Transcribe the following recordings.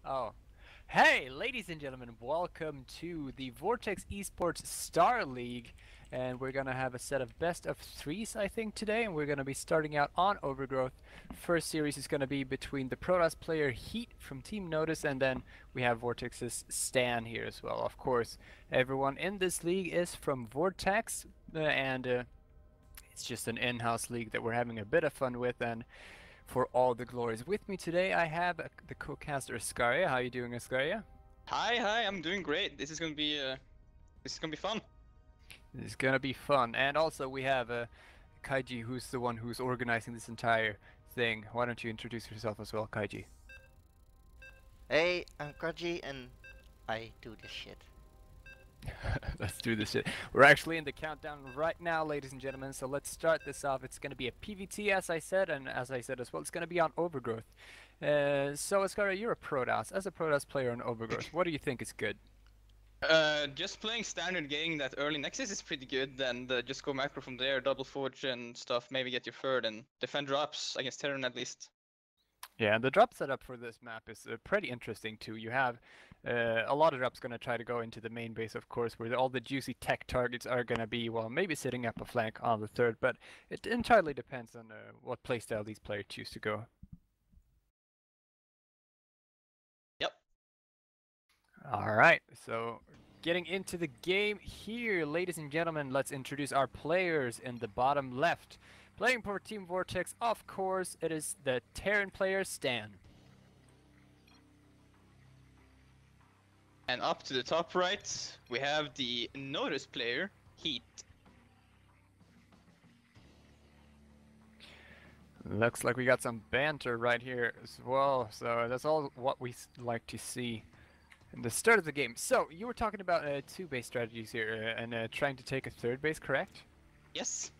Oh. Hey, ladies and gentlemen, welcome to the Vortex Esports Star League. And we're going to have a set of best of threes, I think, today. And we're going to be starting out on Overgrowth. First series is going to be between the Protoss player Heat from Team Notice, and then we have Vortex's Stan here as well. Of course, everyone in this league is from Vortex, and it's just an in-house league that we're having a bit of fun with. And for all the glories. With me today, I have the co-caster Ascaria. How are you doing, Ascaria? Hi, I'm doing great. This is gonna be fun. It's gonna be fun. And also, we have Kaiji, who's the one who's organizing this entire thing. Why don't you introduce yourself as well, Kaiji? Hey, I'm Kaji and I do this shit. Let's do this shit. We're actually in the countdown right now, ladies and gentlemen, so let's start this off. It's going to be a PvT, as I said, and as I said as well, it's going to be on Overgrowth. So, Ascaria, you're a Protoss. As a Protoss player on Overgrowth, what do you think is good? Just playing standard, getting that early Nexus is pretty good, and just go macro from there, double forge and stuff, maybe get your third and defend drops against Terran at least. Yeah, and the drop setup for this map is pretty interesting too. You have a lot of drops going to try to go into the main base, of course, where all the juicy tech targets are going to be, well, maybe sitting up a flank on the third, but it entirely depends on what playstyle these players choose to go. Yep. Alright, so getting into the game here, ladies and gentlemen, let's introduce our players in the bottom left. Playing for Team Vortex, of course, it is the Terran player Stan. And up to the top right, we have the Notice player, Heat. Looks like we got some banter right here as well, so that's all what we like to see in the start of the game. So, you were talking about two base strategies here, and trying to take a third base, correct? Yes.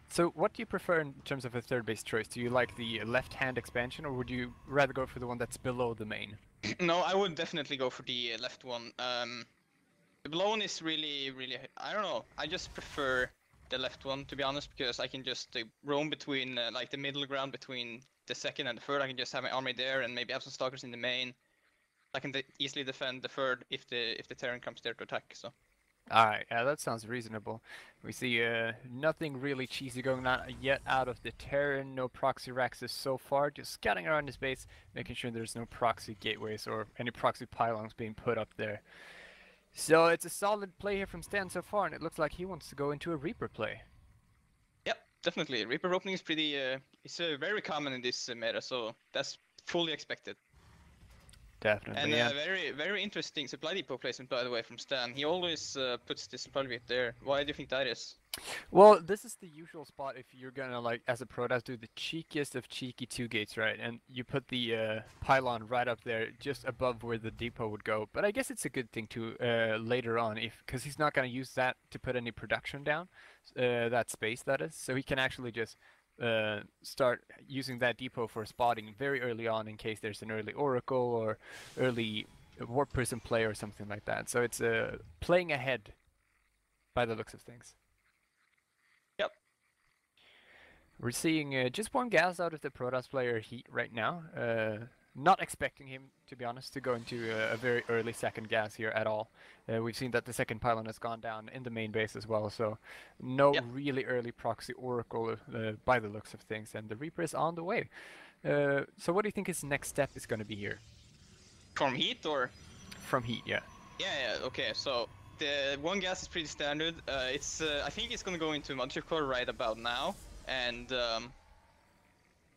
So, what do you prefer in terms of a third base choice? Do you like the left-hand expansion, or would you rather go for the one that's below the main? No, I would definitely go for the left one. The below one is really, I don't know. I just prefer the left one, to be honest, because I can just roam between like the middle ground between the second and the third. I can just have my army there and maybe have some stalkers in the main. I can easily defend the third if the Terran comes there to attack. So Alright, yeah, that sounds reasonable. We see nothing really cheesy going on yet out of the Terran, no proxy Raxes so far, just scouting around his base, making sure there's no proxy gateways or any proxy pylons being put up there. So it's a solid play here from Stan so far, and it looks like he wants to go into a Reaper play. yep, definitely. Reaper opening is pretty. It's very common in this meta, so that's fully expected. Definitely, And yeah. very interesting supply depot placement, by the way, from Stan. He always puts the supply depot there. Why do you think that is? Well, this is the usual spot if you're gonna, like, as a Protoss, do the cheekiest of cheeky two gates, right? And you put the pylon right up there, just above where the depot would go. But I guess it's a good thing to later on, because he's not gonna use that to put any production down, that space that is. So he can actually just start using that depot for spotting very early on in case there's an early Oracle or early Warp Prism play or something like that. So it's playing ahead by the looks of things. Yep. We're seeing just one gas out of the Protoss player Heat right now. Not expecting him, to be honest, to go into a very early second gas here at all. We've seen that the second pylon has gone down in the main base as well, so no Yep. really early proxy Oracle by the looks of things, and the Reaper is on the way. So what do you think his next step is going to be here? From Heat or? From Heat, yeah. Yeah. Okay. So the one gas is pretty standard. It's I think it's gonna go into Mothership Core right about now, and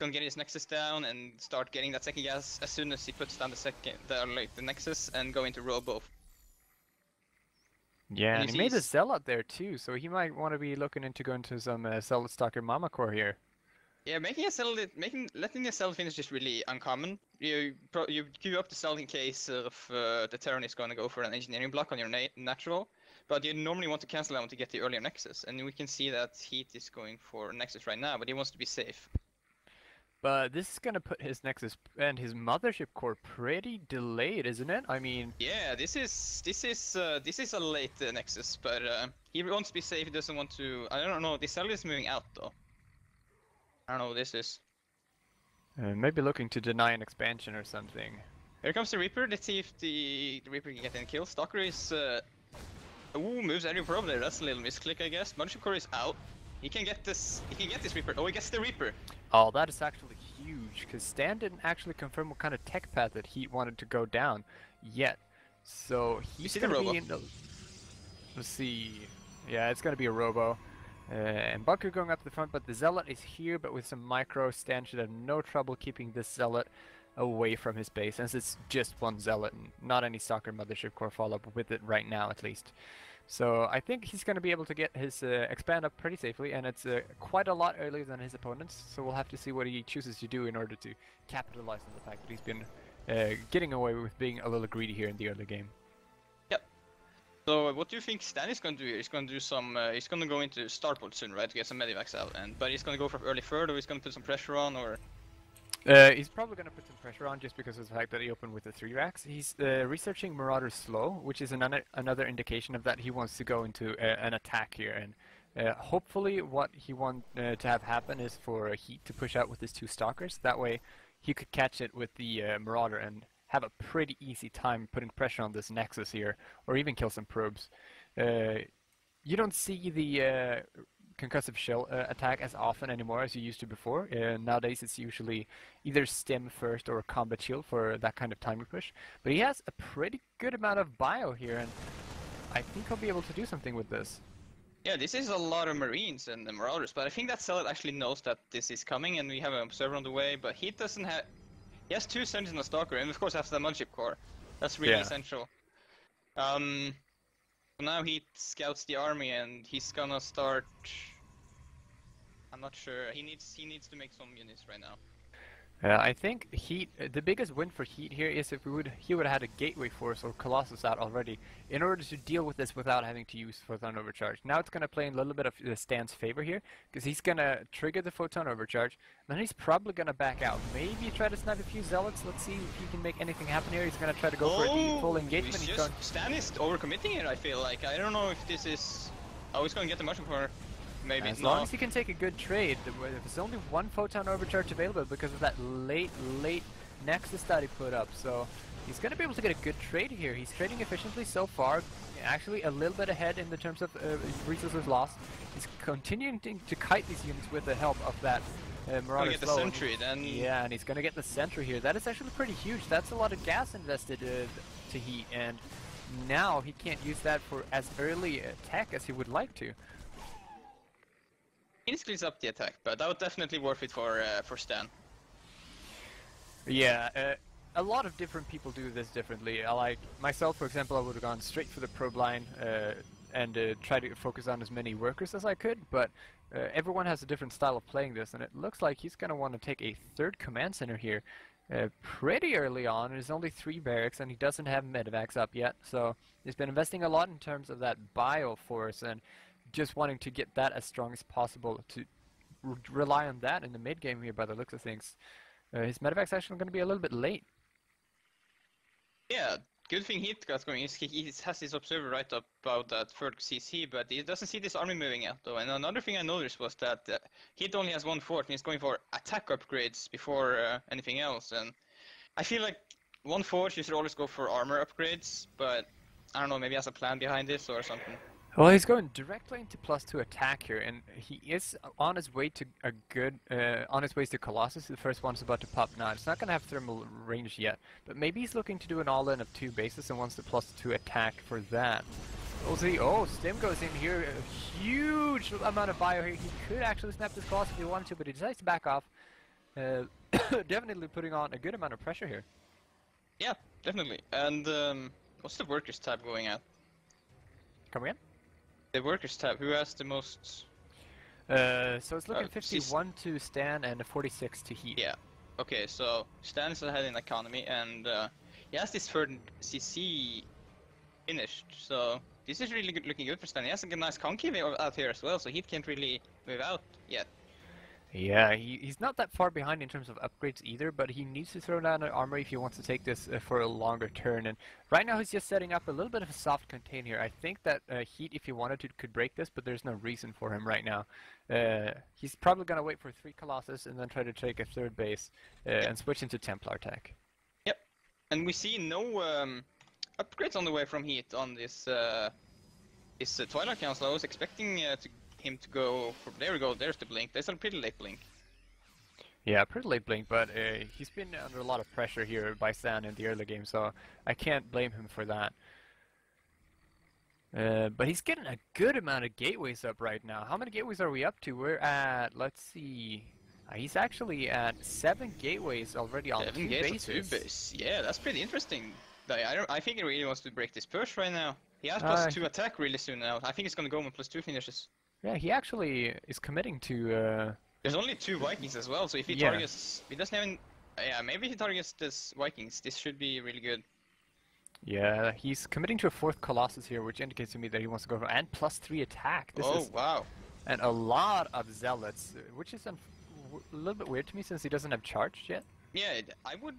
gonna get his Nexus down and start getting that second gas as soon as he puts down the Nexus and go into Robo. Yeah, And and you he see made a he's, Zealot there too, so he might want to be looking into going to some Zealot Stalker Mama Core here. yeah, letting a cell finish is really uncommon. You queue up the cell in case of the Terran is going to go for an engineering block on your natural, but you normally want to cancel that one to get the earlier Nexus, and we can see that Heat is going for Nexus right now, but he wants to be safe. But this is gonna put his Nexus and his Mothership Core pretty delayed, isn't it? I mean, Yeah, this is a late Nexus, but he wants to be safe. He doesn't want to. I don't know. The cell is moving out though. I don't know what this is. maybe looking to deny an expansion or something. Here comes the Reaper. Let's see if the Reaper can get any kills. Stalker is ooh, moves every probe there. That's a little misclick, I guess. Mothership Core is out. He can get this. He can get this Reaper. Oh, he gets the Reaper. Oh, that is actually huge, because Stan didn't actually confirm what kind of tech path that he wanted to go down yet. So he's see going the to be robo? in the... Let's see. Yeah, it's going to be a robo. And Bunker going up the front, but the Zealot is here, but with some micro. Stan should have no trouble keeping this Zealot away from his base, since it's just one Zealot and not any Stalker Mothership Core follow-up with it right now, at least. So I think he's going to be able to get his expand up pretty safely, and it's quite a lot earlier than his opponents, so we'll have to see what he chooses to do in order to capitalize on the fact that he's been getting away with being a little greedy here in the early game. Yep. So what do you think Stan is going to do here? He's going to do some. He's going to go into Starport soon, right? To get some medivacs out, but he's going to go for early third, or he's going to put some pressure on, or. He's probably going to put some pressure on just because of the fact that he opened with the 3 racks. He's researching Marauder slow, which is another indication of that he wants to go into an attack here. And hopefully what he wants to have happen is for Heat to push out with his 2 Stalkers. That way he could catch it with the Marauder and have a pretty easy time putting pressure on this Nexus here, or even kill some probes. You don't see the concussive shell attack as often anymore as you used to before. Nowadays it's usually either stim first or combat shield for that kind of timing push. But he has a pretty good amount of bio here, and I think he'll be able to do something with this. Yeah, this is a lot of Marines and the Marauders, but I think that Zealot actually knows that this is coming, and we have an Observer on the way, but he doesn't have... He has 2 Sentinels and a Stalker, and of course has the Mothership Core. That's really essential. Now he scouts the army, and he's gonna start... I'm not sure. He needs to make some units right now. I think Heat, the biggest win for Heat here is if he would have had a Gateway Force or Colossus out already in order to deal with this without having to use Photon Overcharge. Now it's going to play in a little bit of Stan's favor here, because he's going to trigger the Photon Overcharge, then he's probably going to back out. Maybe try to snipe a few Zealots. Let's see if he can make anything happen here. He's going to try to go for a full engagement. Stan is overcommitting here, I feel like. I don't know if this is... Oh, he's going to get the mushroom corner. Maybe as long as he can take a good trade. There's only 1 Photon Overcharge available because of that late Nexus that he put up, so he's going to be able to get a good trade here. He's trading efficiently so far, actually a little bit ahead in the terms of resources lost. He's continuing to kite these units with the help of that Marauder get the sentry then. Yeah, and he's going to get the sentry here. That is actually pretty huge. That's a lot of gas invested to Heat, and now he can't use that for as early attack as he would like to. He splits up the attack, but that would definitely worth it for Stan. Yeah, a lot of different people do this differently. Like myself, for example, I would have gone straight for the probe line and try to focus on as many workers as I could, but everyone has a different style of playing this, and it looks like he's going to want to take a 3rd command center here pretty early on. There's only 3 barracks, and he doesn't have medevacs up yet, so he's been investing a lot in terms of that bio force, and just wanting to get that as strong as possible to rely on that in the mid game here by the looks of things. His medevac's actually going to be a little bit late. Yeah, good thing Heat got going. He has his observer right up about that 3rd CC, but he doesn't see this army moving out though. And another thing I noticed was that Heat only has 1 fort and he's going for attack upgrades before anything else. And I feel like 1 fort you should always go for armor upgrades, but I don't know, maybe he has a plan behind this or something. Well, he's going directly into +2 attack here, and he is on his way to a good, on his way to Colossus. The first one's about to pop now. It's not going to have thermal range yet, but maybe he's looking to do an all-in of 2 bases and wants the +2 attack for that. We'll see. Oh, Stim goes in here, a huge amount of bio here. He could actually snap this Colossus if he wanted to, but he decides to back off. Definitely putting on a good amount of pressure here. Yeah, definitely. And what's the workers tab going at? Come again? The workers tab, who has the most? So it's looking 51 to Stan and 46 to Heat. Yeah. Okay, so Stan is ahead in economy, and he has this 3rd CC finished. So this is really looking good for Stan. He has a nice concave out here as well, so Heat can't really move out yet. Yeah, he's not that far behind in terms of upgrades either, but he needs to throw down an armor if he wants to take this for a longer turn. And right now he's just setting up a little bit of a soft contain here. I think that Heat, if he wanted to, could break this, but there's no reason for him right now. He's probably going to wait for 3 Colossus and then try to take a 3rd base and switch into Templar tech. Yep. And we see no upgrades on the way from Heat on this Twilight Council. I was expecting him to go for... There we go, there's the blink. There's a pretty late blink. Yeah, pretty late blink, but he's been under a lot of pressure here by Stan in the early game, so I can't blame him for that. But he's getting a good amount of gateways up right now. How many gateways are we up to? We're at, let's see, he's actually at 7 gateways already on 2 bases. Yeah, that's pretty interesting. I think he really wants to break this push right now. He has +2 attack really soon now. I think he's gonna go on +2 finishes. Yeah, he actually is committing to... There's only 2 Vikings as well, so if he targets... He doesn't even... Yeah, maybe he targets this Vikings. This should be really good. Yeah, he's committing to a 4th Colossus here, which indicates to me that he wants to go for... And +3 attack. This is, wow. And a lot of Zealots, which is a little bit weird to me since he doesn't have charge yet. Yeah, I would...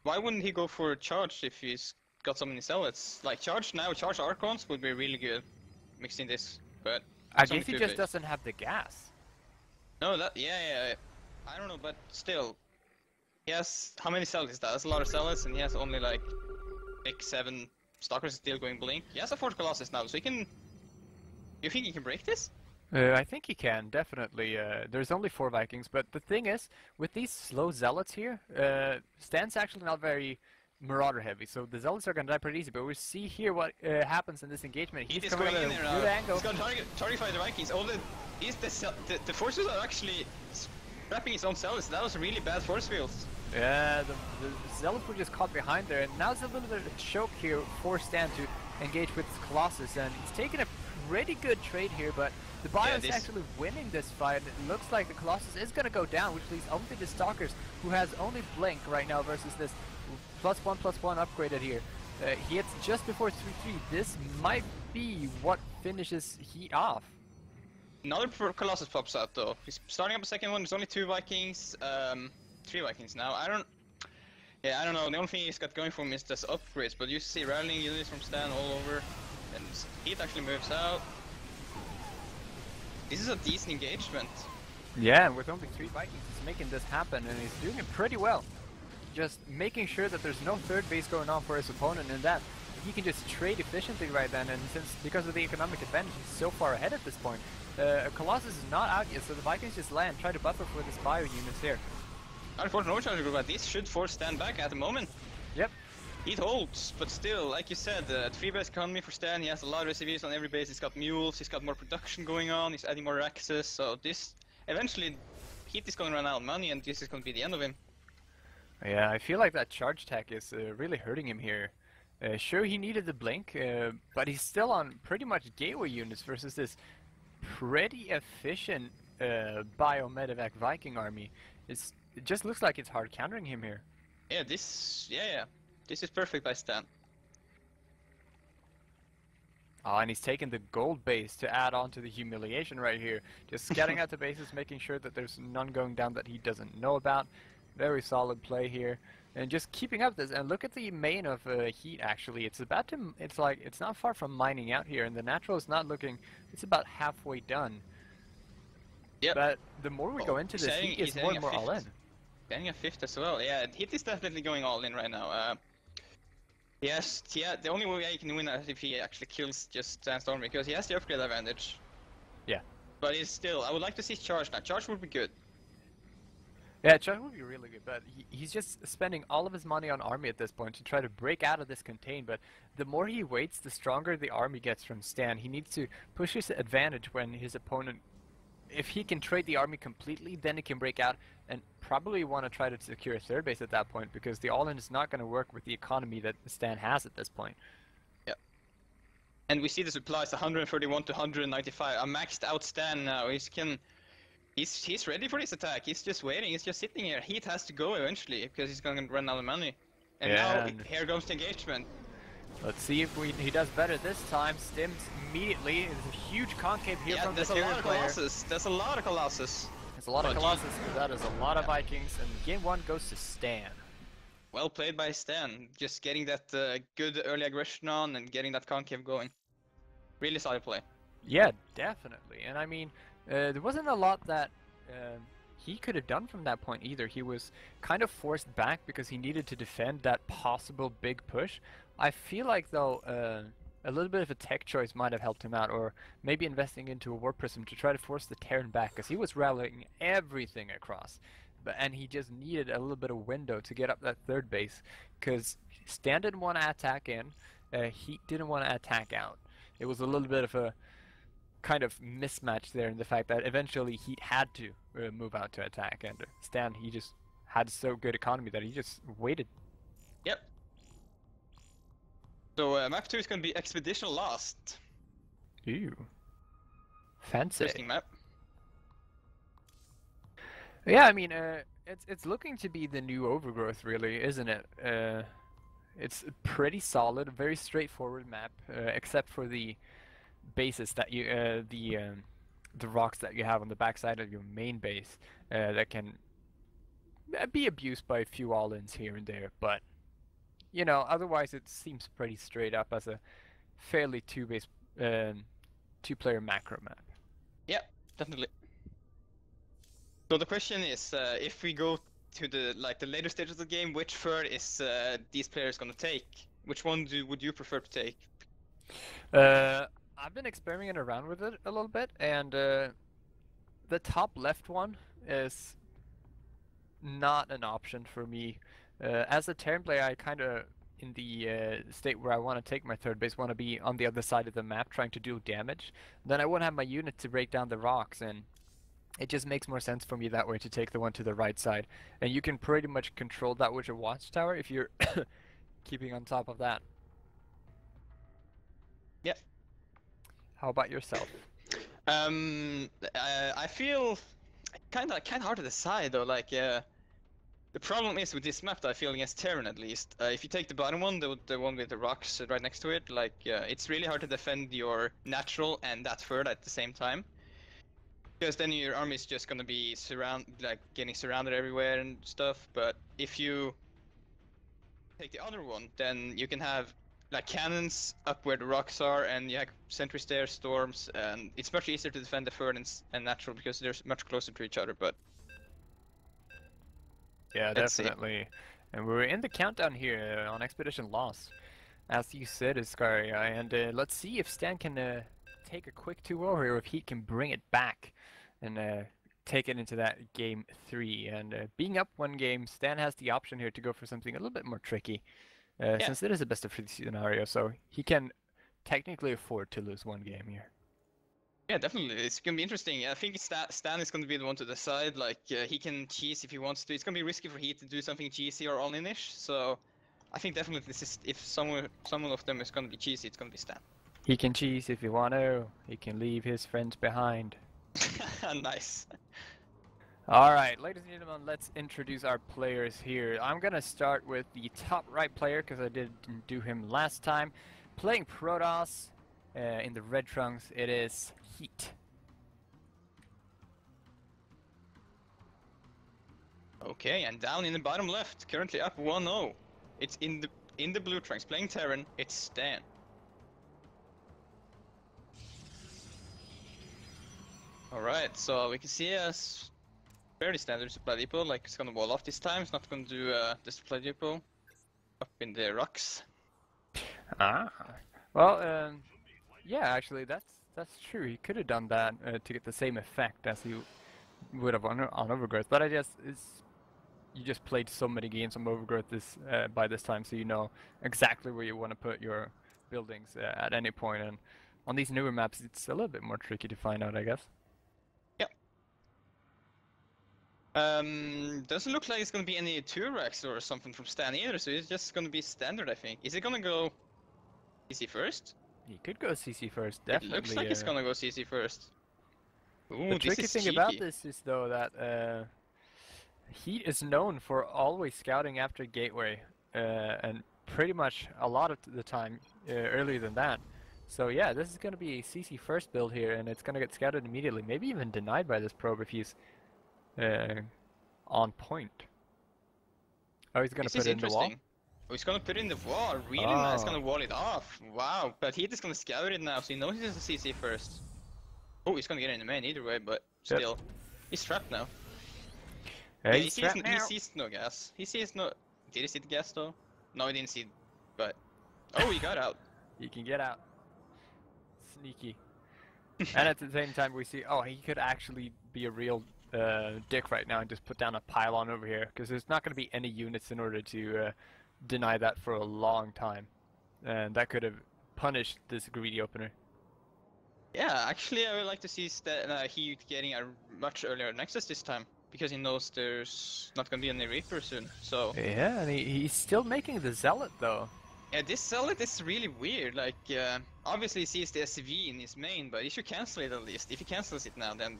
Why wouldn't he go for charge if he's got so many Zealots? Like, charge Archons would be really good mixing this, but... I guess he just doesn't have the gas. No, yeah, I don't know, but still. He has... How many Zealots is that? That's a lot of Zealots, and he has only like 6, 7 Stalkers still going blink. He has a 4th Colossus now, so he can... You think he can break this? I think he can, definitely. There's only 4 Vikings, but the thing is, with these slow Zealots here, Stan's actually not very Marauder heavy, so the Zealots are gonna die pretty easy, but we see here what happens in this engagement. He's coming in there now. He's gonna target the Vikings. All the forces are actually scrapping his own Zealots. That was really bad force fields. Yeah, the Zealots were just caught behind there, and now it's a little bit of a choke here for Stan to engage with his Colossus, and he's taking a pretty good trade here, but the Bio is actually winning this fight. It looks like the Colossus is going to go down, which leaves only the Stalkers, who has only Blink right now versus this +1/+1 upgraded here. He hits just before 3-3. This might be what finishes Heat off. Another Colossus pops out though. He's starting up a second one. There's only 2 Vikings, 3 Vikings now. I don't know. The only thing he's got going for him is just upgrades, but you see rallying units from Stan all over, and Heat actually moves out. This is a decent engagement. Yeah, and with only 3 Vikings, he's making this happen, and he's doing it pretty well. Just making sure that there's no 3rd base going on for his opponent, and that he can just trade efficiently right then, and because of the economic advantage, he's so far ahead at this point. Colossus is not out yet, so the Vikings just land, try to buffer for this bio units here. Unfortunate overcharge group, but this should force Stan back at the moment. Yep. He holds, but still, like you said, 3 base economy for Stan. He has a lot of SCVs on every base. He's got mules, he's got more production going on, he's adding more access, so this... Eventually, Heat is going to run out of money, and this is going to be the end of him. Yeah, I feel like that charge tech is really hurting him here. Sure, he needed the blink, but he's still on pretty much gateway units versus this pretty efficient bio-medevac Viking army. It just looks like it's hard countering him here. Yeah, this is perfect by Stan. Oh, and he's taking the gold base to add on to the humiliation right here. Just scouting out the bases, making sure that there's none going down that he doesn't know about. Very solid play here. And just keeping up this, and look at the main of Heat actually. It's not far from mining out here, and the natural is not looking, it's about halfway done. Yep. But the more we go into this, Heat is more and more all in. Getting a 5th as well. Yeah, Heat is definitely going all in right now. Yes, yeah, the only way he can win is if he actually kills just Sandstorm, because he has the upgrade advantage. Yeah. But it's still, I would like to see Charge now. Charge would be good. Yeah, Charge would be really good, but he's just spending all of his money on army at this point to try to break out of this contain, but the more he waits, the stronger the army gets from Stan. He needs to push his advantage when his opponent... If he can trade the army completely, then he can break out and probably want to try to secure a 3rd base at that point, because the all-in is not going to work with the economy that Stan has at this point. Yeah. And we see the supplies 131 to 195. A maxed out Stan now. He's ready for this attack. He's just waiting. He's just sitting here. Heat has to go eventually because he's going to run out of money. And now here goes the engagement. Let's see if he does better this time. Stims immediately. There's a huge concave here from the player. There's a lot of Colossus. There's a lot of Colossus, but that is a lot of Vikings, and game 1 goes to Stan. Well played by Stan. Just getting that good early aggression on and getting that concave going. Really solid play. Yeah, definitely. And I mean, there wasn't a lot that he could have done from that point either. He was kind of forced back because he needed to defend that possible big push. I feel like though a little bit of a tech choice might have helped him out, or maybe investing into a Warp Prism to try to force the Terran back, because he was rallying everything across. And he just needed a little bit of window to get up that third base, because Stan didn't want to attack in, Heat didn't want to attack out. It was a little bit of a kind of mismatch there in the fact that eventually Heat had to move out to attack, and Stan, he just had so good economy that he just waited. Yep. So map 2 is going to be Expedition Lost. Ew. Fancy. Interesting map. Yeah, I mean, it's looking to be the new Overgrowth, really, isn't it? It's pretty solid, very straightforward map, except for the bases that you, the rocks that you have on the backside of your main base, that can be abused by a few all-ins here and there. But you know, otherwise it seems pretty straight up as a fairly two-player macro map. Yeah, definitely. So the question is, if we go to the later stages of the game, which third is these players gonna take? Which one would you prefer to take? I've been experimenting around with it a little bit, and the top left one is not an option for me. As a Terran player, I kind of, in the state where I want to take my third base, want to be on the other side of the map trying to do damage. Then I won't have my unit to break down the rocks, and it just makes more sense for me that way to take the one to the right side. And you can pretty much control that with your watchtower if you're keeping on top of that. Yeah. How about yourself? I feel kind of hard to decide though. The problem is with this map that I feel against Terran at least. If you take the bottom one, the one with the rocks right next to it, it's really hard to defend your natural and that third at the same time. Because then your army is just gonna be getting surrounded everywhere and stuff. But if you take the other one, then you can have cannons up where the rocks are, and you have sentry stairs, storms, and it's much easier to defend the third and natural because they're much closer to each other. But yeah, definitely. And we're in the countdown here on Expedition Lost, as you said, Iskaria, and let's see if Stan can take a quick 2-0 or if he can bring it back and take it into that game 3. And being up one game, Stan has the option here to go for something a little bit more tricky, since it is a best of 3 scenario, so he can technically afford to lose one game here. Yeah, definitely. It's gonna be interesting. I think Stan is gonna be the one to decide. He can cheese if he wants to. It's gonna be risky for Heat to do something cheesy or all-in-ish. So, I think definitely this is, if someone of them is gonna be cheesy, it's gonna be Stan. He can cheese if he want to. He can leave his friends behind. Nice. Alright, ladies and gentlemen, let's introduce our players here. I'm gonna start with the top right player because I didn't do him last time. Playing Protoss in the red trunks, it is Heat. Okay, and down in the bottom left, currently up 1-0. It's in the blue trunks, playing Terran, it's Stan. Alright, so we can see a fairly standard supply depot, it's gonna wall off this time. It's not gonna do the supply depot up in the rocks. Ah, well, yeah, actually, that's true. He could have done that to get the same effect as he would have on Overgrowth. But I guess you just played so many games on Overgrowth by this time, so you know exactly where you want to put your buildings at any point. And on these newer maps, it's a little bit more tricky to find out, I guess. Doesn't look like it's gonna be any 2-racks or something from Stan either, so it's just gonna be standard, I think. Is it gonna go CC first? He could go CC first, definitely. It looks like it's gonna go CC first. Ooh, the tricky thing about this is, though, that Heat is known for always scouting after Gateway, and pretty much a lot of the time earlier than that. So yeah, this is gonna be a CC first build here, and it's gonna get scouted immediately, maybe even denied by this probe if he's on point. Oh, he's gonna put it in the wall? Oh, he's gonna put it in the wall. Really nice. Gonna wall it off. Wow. But Heat is gonna scout it now, so he knows he has a CC first. Oh, he's gonna get in the main either way, but still. He's trapped now. Yeah, He's trapped he now. sees no gas. He sees no... Did he see the gas though? No, he didn't see... But... Oh, he got out. He can get out. Sneaky. And at the same time we see, oh, he could actually be a real dick right now and just put down a pylon over here, because there's not going to be any units in order to deny that for a long time. And that could have punished this greedy opener. Yeah, actually I would like to see he getting a much earlier Nexus this time. Because he knows there's not going to be any Reaper soon, so... Yeah, and he's still making the Zealot though. Yeah, this Zealot is really weird, like, obviously he sees the SCV in his main, but he should cancel it at least. If he cancels it now, then...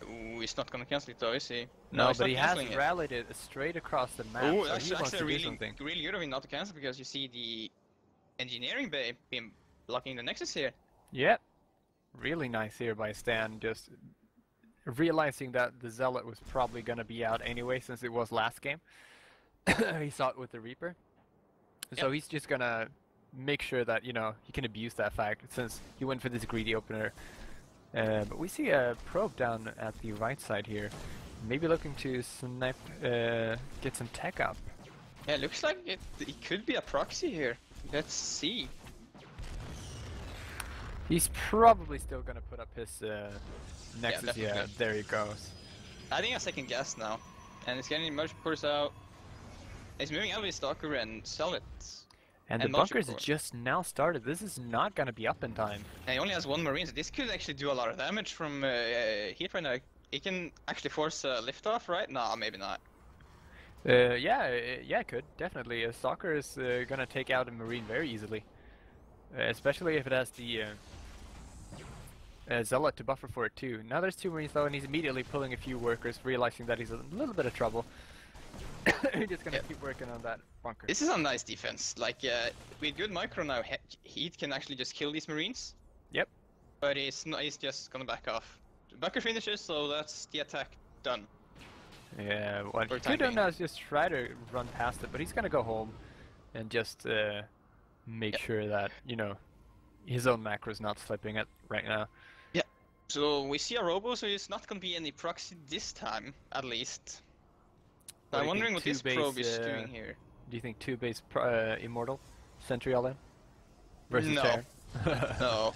Ooh, he's not gonna cancel it though, is he? No, he's but not he has cancelling it. rallied it straight across the map, Ooh, so that's he wants to do really, something. really good of him not to cancel, because you see the engineering bay being blocking the Nexus here. Yep. Really nice here by Stan, just realizing that the Zealot was probably gonna be out anyway, since it was last game. He saw it with the Reaper. So he's just gonna make sure that, you know, he can abuse that fact, since he went for this greedy opener. But we see a probe down at the right side here. Maybe looking to snipe, get some tech up. Yeah, looks like it could be a proxy here. Let's see. He's probably still gonna put up his Nexus. Yeah, definitely. there he goes. Adding a second gas now. And it's getting much push out. He's moving out with his Stalker and Zealot. And the And motion bunkers core. just now started. This is not gonna be up in time. And he only has one Marine, so this could actually do a lot of damage from heat right now. He can actually force a liftoff, right? No, maybe not. Yeah, it could definitely. A Stalker is gonna take out a Marine very easily, especially if it has the Zealot to buffer for it too. Now there's two Marines though, and he's immediately pulling a few workers, realizing that he's in a little bit of trouble. He's just gonna keep working on that bunker. This is a nice defense. Like, with good micro now, Heat can actually just kill these Marines. Yep. But he's just gonna back off. The bunker finishes, so that's the attack done. Yeah, what For he time could have being. done is just try to run past it, but he's gonna go home and just make sure that, you know, his own macro is not slipping it right now. Yeah. So we see a Robo, so it's not gonna be any proxy this time, at least. What do I'm you wondering think what this two-base, probe is doing here. Do you think two-base Immortal Sentry all in versus No. Terran? No.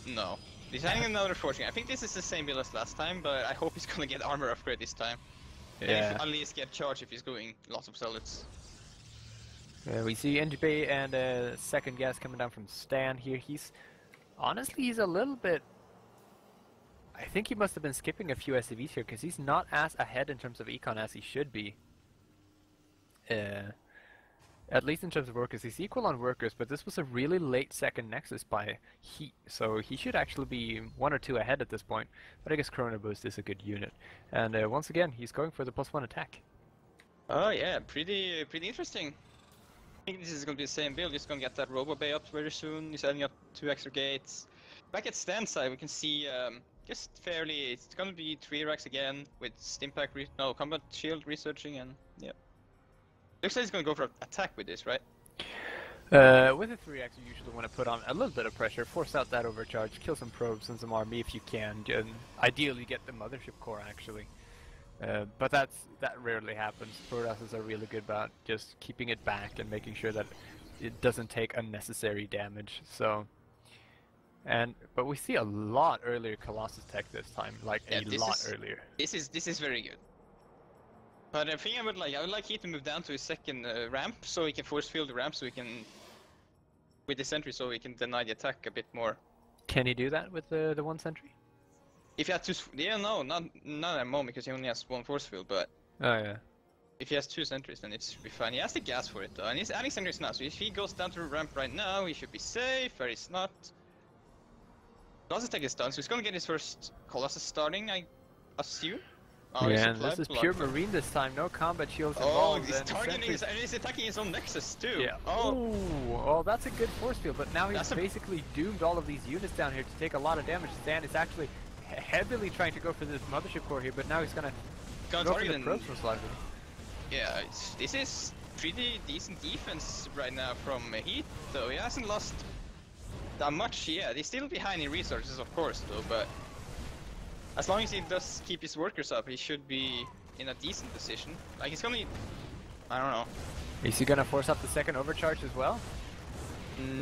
No. Designing another forging. I think this is the same build as last time, but I hope he's gonna get armor upgrade this time. And Yeah. at least get charge if he's doing lots of Zealots. We see NGB and second gas coming down from Stan here. Honestly, he's a little bit... I think he must have been skipping a few SCVs here, because he's not as ahead in terms of econ as he should be. At least in terms of workers. He's equal on workers, but this was a really late second Nexus by Heat, so he should actually be 1 or 2 ahead at this point. But I guess Chrono Boost is a good unit. And once again, he's going for the +1 attack. Oh yeah, pretty interesting. I think this is gonna be the same build. He's gonna get that Robo Bay up very soon. He's adding up 2 extra gates. Back at Stan's side, we can see just fairly. It's gonna be 3 racks again with Stimpack, Combat Shield researching, and yeah. Looks like he's gonna go for attack with this, right? With a 3x, you usually want to put on a little bit of pressure, force out that overcharge, kill some probes and some army if you can, and ideally get the mothership core actually. But that rarely happens. Protosses are really good about just keeping it back and making sure that it doesn't take unnecessary damage. So, but we see a lot earlier Colossus tech this time, like Yeah, a lot earlier. This is very good. But I think I would like Heat to move down to his second ramp, so he can force field the ramp, so he can, with the sentry, so he can deny the attack a bit more. Can he do that with the 1 sentry? If he has 2, yeah, no, not at the moment because he only has 1 force field. But Oh yeah. if he has 2 sentries, then it should be fine. He has the gas for it though, and he's adding sentries now. So if he goes down to the ramp right now, he should be safe. But he's not. Colossus tech is done, so he's gonna get his first Colossus starting, I assume. Oh, yeah, and this is pure Marine this time, no combat shields Oh, involved. he's and targeting sentries- and he's attacking his own Nexus too. Yeah. Oh, Ooh, oh, that's a good force field, but now he's That's a- basically doomed all of these units down here to take a lot of damage. Stan is actually heavily trying to go for this mothership core here, but now he's gonna gonna go for target the and probes most likely. yeah, this is pretty decent defense right now from Heat though. He hasn't lost that much yet. He's still behind in resources, of course, though, but As long as he does keep his workers up, he should be in a decent position. Like he's gonna, I don't know. Is he gonna force up the second overcharge as well?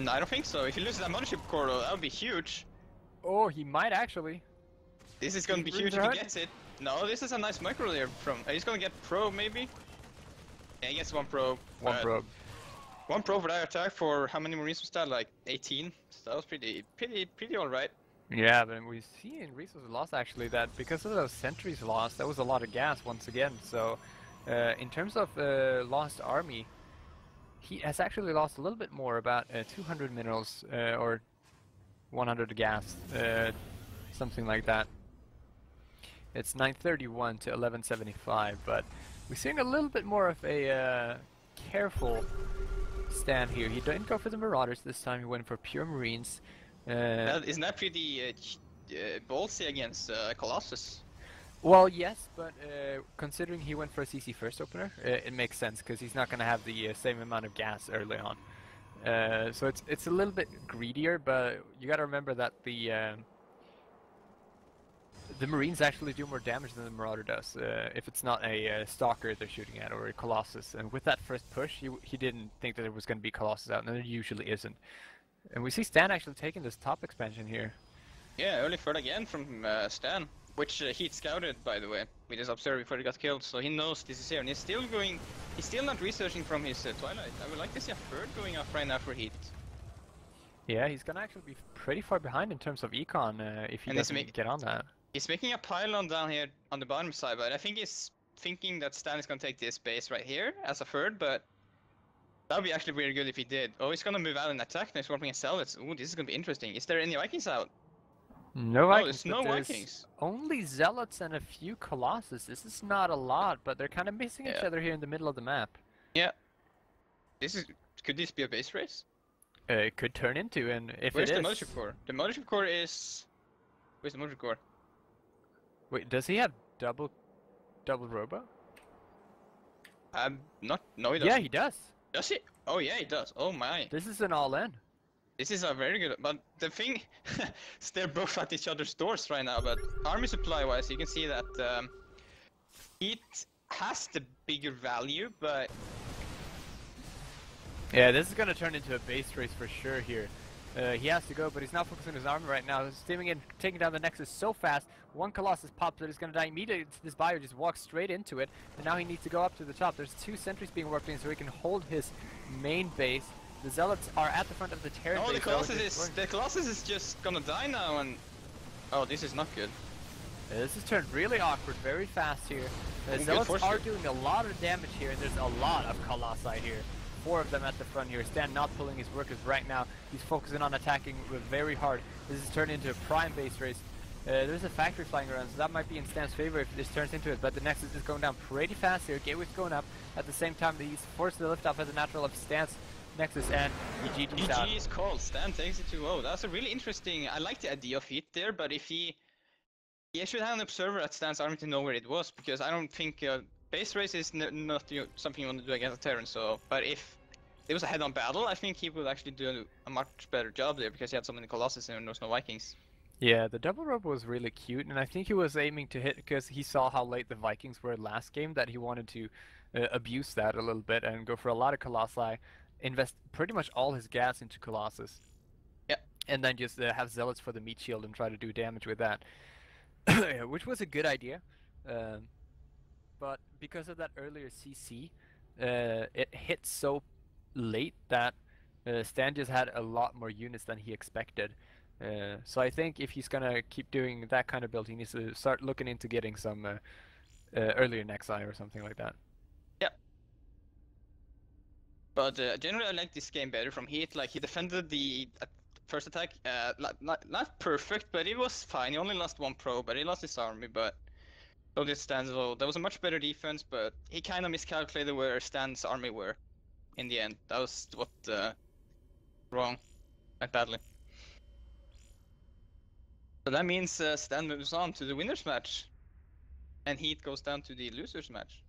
I don't think so. If he loses that mothership core, though, that would be huge. Oh, he might actually. This is gonna be huge if he gets it. No, this is a nice micro there from. He's gonna get probe maybe. Yeah, he gets one probe. One probe. One probe for that attack for how many Marines was that? Like 18. So that was pretty alright. Yeah, but we see in resource loss actually that because of those sentries lost, that was a lot of gas once again. So, in terms of lost army, he has actually lost a little bit more, about 200 minerals or 100 gas, something like that. It's 931 to 1175, but we're seeing a little bit more of a careful stand here. He didn't go for the Marauders this time, he went for pure Marines. Isn't that pretty ballsy against Colossus? Well, yes, but considering he went for a CC first opener, it makes sense because he's not going to have the same amount of gas early on. So it's a little bit greedier, but you got to remember that the Marines actually do more damage than the Marauder does, if it's not a Stalker they're shooting at or a Colossus. And with that first push, he didn't think that there was going to be Colossus out, and there usually isn't. And we see Stan actually taking this top expansion here. Yeah, early third again from Stan, which Heat scouted, by the way, with his observer before he got killed, so he knows this is here, and he's still not researching from his Twilight. I would like to see a third going up right now for Heat. Yeah, he's gonna actually be pretty far behind in terms of econ if he doesn't get on that. He's making a pylon down here on the bottom side, but I think he's thinking that Stan is gonna take this base right here as a third, but that would be actually really good if he did. Oh, he's gonna move out and attack next, warping and sell it. Ooh, this is gonna be interesting. Is there any Vikings out? No Vikings. There's no Vikings. Only Zealots and a few Colossus. This is not a lot, but they're kind of missing each other here in the middle of the map. Yeah. Could this be a base race? It could turn into, and if Where's it the is... mothership core? The mothership core is... Where's the mothership core? Wait, does he have double robo? No, he doesn't. Yeah, he does. Does he? Oh yeah, he does. Oh my. This is an all-in. This is a very good, but the thing, they're both at each other's doors right now, but army supply-wise, you can see that Heat has the bigger value, but... Yeah, this is going to turn into a base race for sure here. He has to go, but he's not focusing on his army right now. He's steaming in, taking down the Nexus so fast. One Colossus pops, but he's going to die immediately. This Bio just walks straight into it, and now he needs to go up to the top. There's two sentries being worked in, so he can hold his main base. The Zealots are at the front of the Terran base. The Colossus is just gonna die now, and... Oh, this is not good. This has turned really awkward very fast here. The Zealots are doing a lot of damage here, and there's a lot of Colossi here. 4 of them at the front here. Stan not pulling his workers right now. He's focusing on attacking very hard. This has turned into a prime base race. There's a factory flying around, so that might be in Stan's favor if this turns into it. But the Nexus is going down pretty fast here. Gateway's going up. At the same time, he's forced to lift off as a natural of Stan's Nexus, and GG's out. GG is called. Stan takes it 2-0. That's a really interesting... I like the idea of Heat there, but if he should have an observer at Stan's army to know where it was, because I don't think... base race is not something you want to do against a Terran, so... But if it was a head-on battle, I think he would actually do a much better job there, because he had so many Colossus and there was no Vikings. Yeah, the double robo was really cute, and I think he was aiming to hit because he saw how late the Vikings were last game, that he wanted to abuse that a little bit and go for a lot of Colossi, invest pretty much all his gas into Colossus. Yeah. And then just have Zealots for the meat shield and try to do damage with that. Which was a good idea. But because of that earlier CC, it hit so late that Stan just had a lot more units than he expected. So I think if he's gonna keep doing that kind of build, he needs to start looking into getting some earlier Nexi or something like that. Yeah. But generally I like this game better from Heat. Like, he defended the first attack, not perfect, but it was fine. He only lost 1 pro, but he lost his army, but so did Stan's. Well, that was a much better defense, but he kind of miscalculated where Stan's army were in the end. That was what wrong, quite badly. So that means Stan moves on to the winner's match, and Heat goes down to the loser's match.